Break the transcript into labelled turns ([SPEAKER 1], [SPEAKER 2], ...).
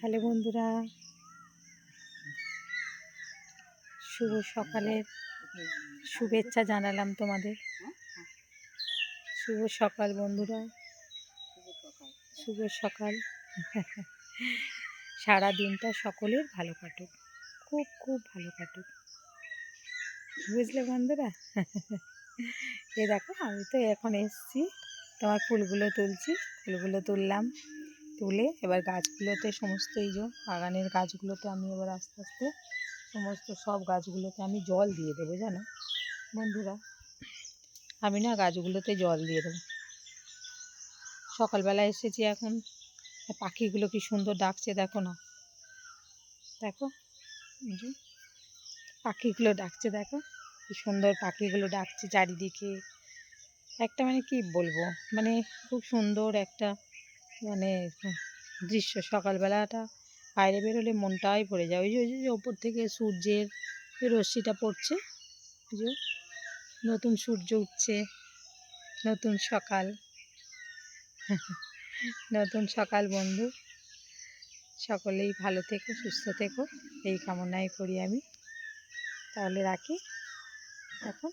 [SPEAKER 1] Hello বন্ধুরা, শুভ সকালের শুভেচ্ছা জানালাম তোমাদের। শুভ সকাল বন্ধুরা, শুভ সকাল। সারা দিনটা সকলের ভালো কাটুক, খুব খুব ভালো কাটুক, বুঝলে বন্ধুরা। এ দেখো, আমি তো এখন এসছি, তোমার ফুলগুলো তুলছি, ফুলগুলো তুললাম, তুলে এবার গাছগুলোতে সমস্ত এই যে বাগানের গাছগুলোতে আমি এবার আস্তে আস্তে সমস্ত সব গাছগুলোতে আমি জল দিয়ে দেবো, জানো বন্ধুরা। আমি না গাছগুলোতে জল দিয়ে দেবো। সকালবেলা এসেছি, এখন পাখিগুলো কি সুন্দর ডাকছে, দেখো না, দেখো পাখিগুলো ডাকছে, দেখো কি সুন্দর পাখিগুলো ডাকছে চারিদিকে। একটা মানে কি বলবো, মানে খুব সুন্দর একটা মানে দৃশ্য। সকালবেলাটা বাইরে বেরোলে মনটাই পড়ে যায়। ওই যে ওপর থেকে সূর্যের রশ্মিটা পড়ছে, যে নতুন সূর্য উঠছে, নতুন সকাল। নতুন সকাল বন্ধু, সকলেই ভালো থেকো, সুস্থ থেকো, এই কামনাই করি আমি। তাহলে রাখি এখন।